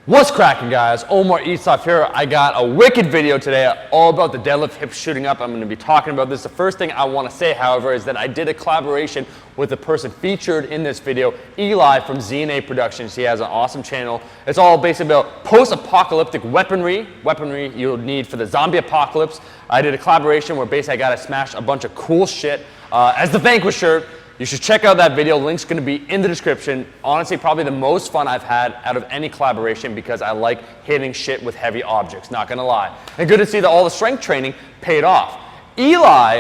What's cracking, guys? Omar Isaf here. I got a wicked video today all about the deadlift hips shooting up. I'm going to be talking about this. The first thing I want to say, however, is that I did a collaboration with the person featured in this video, Eli from ZNA Productions. He has an awesome channel. It's all basically about post-apocalyptic weaponry you'll need for the zombie apocalypse. I did a collaboration where basically I got to smash a bunch of cool shit as the Vanquisher. You should check out that video. Link's going to be in the description. Honestly, probably the most fun I've had out of any collaboration because I like hitting shit with heavy objects, not going to lie. And good to see that all the strength training paid off. Eli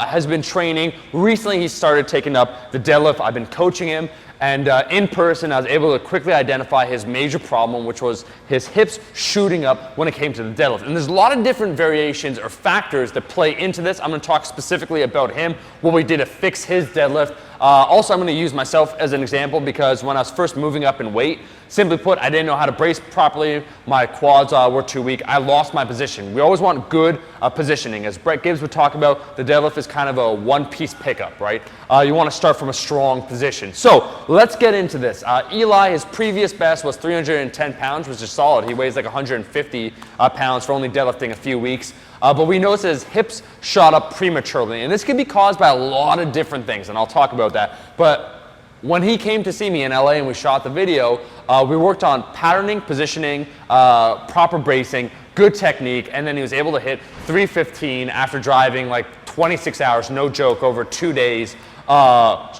has been training. Recently, he started taking up the deadlift. I've been coaching him. And in person, I was able to quickly identify his major problem, which was his hips shooting up when it came to the deadlift. And there's a lot of different variations or factors that play into this. I'm going to talk specifically about him, what we did to fix his deadlift. Also, I'm going to use myself as an example because when I was first moving up in weight, simply put, I didn't know how to brace properly. My quads were too weak. I lost my position. We always want good positioning. As Brett Gibbs would talk about, the deadlift is kind of a one-piece pickup, right? You want to start from a strong position. So let's get into this. Eli, his previous best was 310 pounds, which is solid. He weighs like 150 pounds for only deadlifting a few weeks. But we noticed his hips shot up prematurely. And this can be caused by a lot of different things, and I'll talk about that. But when he came to see me in LA and we shot the video, we worked on patterning, positioning, proper bracing, good technique, and then he was able to hit 315 after driving like 26 hours, no joke, over 2 days.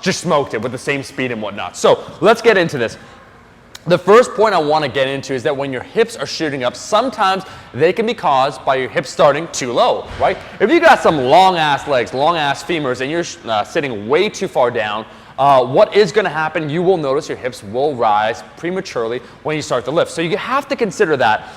Just smoked it with the same speed and whatnot. So let's get into this. The first point I want to get into is that when your hips are shooting up, sometimes they can be caused by your hips starting too low, right? If you got some long ass legs, long ass femurs, and you're sitting way too far down, what is going to happen, you will notice your hips will rise prematurely when you start to lift. So you have to consider that.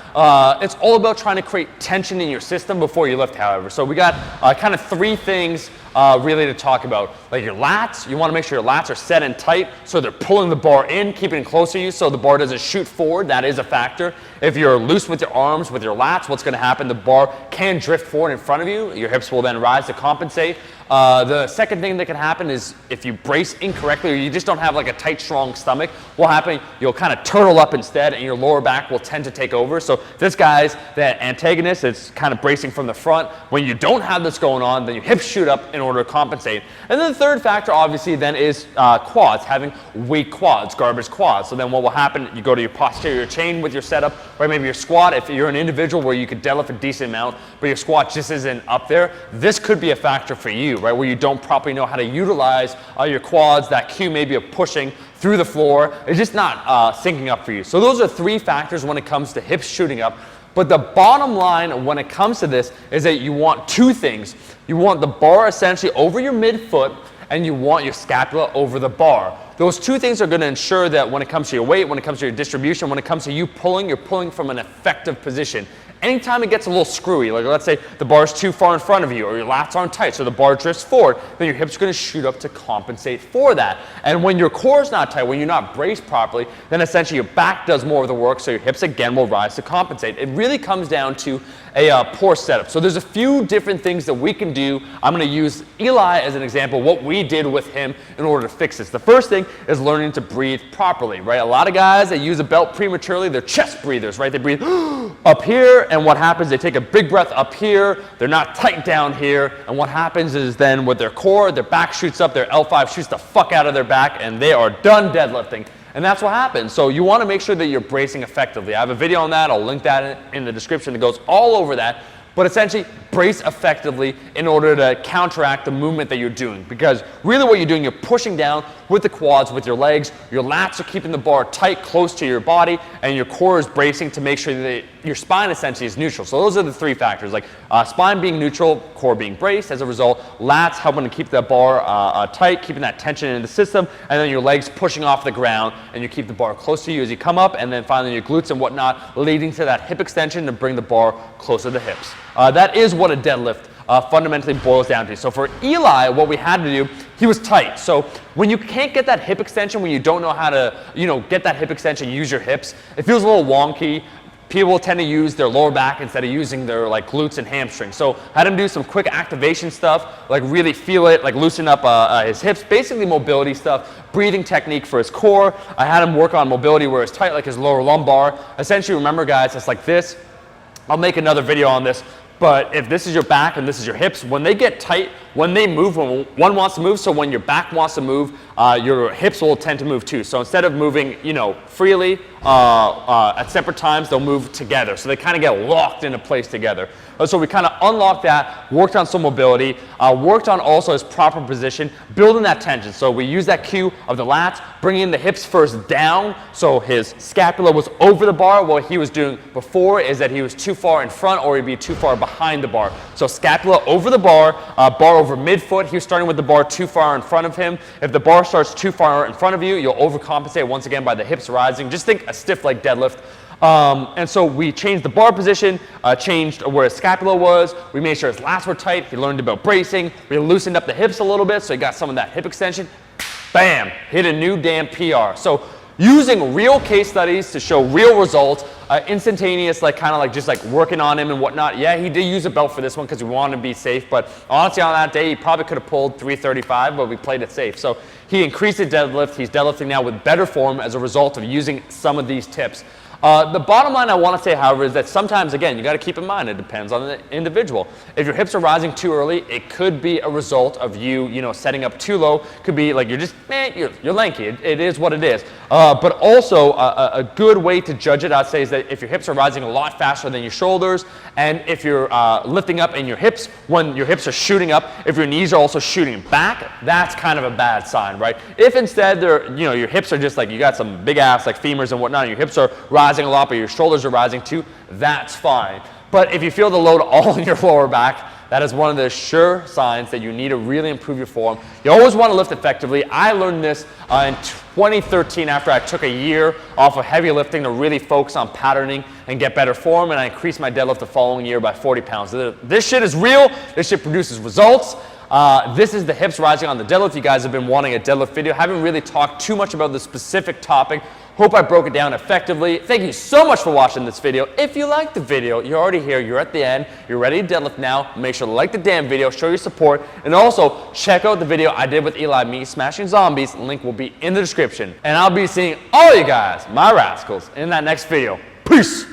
It's all about trying to create tension in your system before you lift, however. So we got kind of three things really to talk about. Like your lats, you want to make sure your lats are set and tight so they're pulling the bar in, keeping it close to you so the bar doesn't shoot forward. That is a factor. If you're loose with your arms, with your lats, what's going to happen? The bar can drift forward in front of you. Your hips will then rise to compensate. The second thing that can happen is if you brace incorrectly or you just don't have like a tight, strong stomach, what will happen? You'll kind of turtle up instead and your lower back will tend to take over. So this guy's that antagonist, it's kind of bracing from the front. When you don't have this going on, then your hips shoot up in order to compensate. And then the third factor obviously then is quads, having weak quads, garbage quads. So then what will happen, you go to your posterior chain with your setup, or maybe your squat. If you're an individual where you could deadlift a decent amount, but your squat just isn't up there, this could be a factor for you, right? Where you don't properly know how to utilize your quads, that cue maybe of pushing through the floor, it's just not syncing up for you. So those are three factors when it comes to hips shooting up. But the bottom line when it comes to this is that you want two things. You want the bar essentially over your midfoot and you want your scapula over the bar. Those two things are going to ensure that when it comes to your weight, when it comes to your distribution, when it comes to you pulling, you're pulling from an effective position. Anytime it gets a little screwy, like let's say the bar is too far in front of you or your lats aren't tight, so the bar drifts forward, then your hips are going to shoot up to compensate for that. And when your core is not tight, when you're not braced properly, then essentially your back does more of the work, so your hips again will rise to compensate. It really comes down to a poor setup. So there's a few different things that we can do. I'm going to use Eli as an example, what we did with him in order to fix this. The first thing is learning to breathe properly, right? A lot of guys that use a belt prematurely, they're chest breathers, right? They breathe up here, and what happens, they take a big breath up here, they're not tight down here, and what happens is then with their core, their back shoots up, their L5 shoots the fuck out of their back, and they are done deadlifting. And that's what happens. So you want to make sure that you're bracing effectively. I have a video on that. I'll link that in the description that goes all over that. But essentially, brace effectively in order to counteract the movement that you're doing. Because really what you're doing, you're pushing down with the quads, with your legs. Your lats are keeping the bar tight, close to your body, and your core is bracing to make sure that your spine essentially is neutral. So those are the three factors, like spine being neutral, core being braced. As a result, lats helping to keep that bar tight, keeping that tension in the system, and then your legs pushing off the ground, and you keep the bar close to you as you come up, and then finally your glutes and whatnot, leading to that hip extension to bring the bar closer to the hips. That is what a deadlift fundamentally boils down to. So for Eli, what we had to do, he was tight. So when you can't get that hip extension, when you don't know how to, get that hip extension, use your hips, it feels a little wonky. people tend to use their lower back instead of using their like glutes and hamstrings. So I had him do some quick activation stuff, like really feel it, like loosen up his hips, basically mobility stuff, breathing technique for his core. I had him work on mobility where it's tight, like his lower lumbar. Essentially, remember guys, it's like this. I'll make another video on this. But if this is your back and this is your hips, when they get tight, when they move, when one wants to move, so when your back wants to move, your hips will tend to move too. So instead of moving, you know, freely at separate times, they'll move together. So they kind of get locked into place together. So we kind of unlocked that, worked on some mobility, worked on also his proper position, building that tension. So we use that cue of the lats, bringing the hips first down, so his scapula was over the bar. What he was doing before is that he was too far in front or he'd be too far behind the bar. So scapula over the bar, bar over midfoot. He was starting with the bar too far in front of him. If the bar starts too far in front of you, you'll overcompensate once again by the hips rising. Just think a stiff leg deadlift. And so we changed the bar position, changed where his scapula was. We made sure his lats were tight. He learned about bracing. We loosened up the hips a little bit, so he got some of that hip extension. Bam, hit a new damn PR. So using real case studies to show real results, instantaneous, like kind of like just like working on him and whatnot. Yeah, he did use a belt for this one because we wanted to be safe, but honestly on that day, he probably could have pulled 335, but we played it safe. So he increased his deadlift. He's deadlifting now with better form as a result of using some of these tips. The bottom line I want to say, however, is that sometimes, again, you got to keep in mind, it depends on the individual. If your hips are rising too early, it could be a result of you know, setting up too low. Could be like you're just, you're lanky. It is what it is. But also, a good way to judge it, I'd say, is that if your hips are rising a lot faster than your shoulders, and if you're lifting up in your hips, when your hips are shooting up, if your knees are also shooting back, that's kind of a bad sign, right? If instead they're, you know, your hips are just like, you got some big ass like femurs and whatnot, and your hips are rising a lot, but your shoulders are rising too, that's fine. But if you feel the load all in your lower back, that is one of the sure signs that you need to really improve your form. You always want to lift effectively. I learned this in 2013 after I took a year off of heavy lifting to really focus on patterning and get better form, and I increased my deadlift the following year by 40 pounds. This shit is real. This shit produces results. This is the hips rising on the deadlift. You guys have been wanting a deadlift video. Haven't really talked too much about the specific topic. Hope I broke it down effectively. Thank you so much for watching this video. If you liked the video, you're already here, you're at the end, you're ready to deadlift now. Make sure to like the damn video, show your support, and also check out the video I did with Eli, me smashing zombies. Link will be in the description. And I'll be seeing all you guys, my rascals, in that next video. Peace!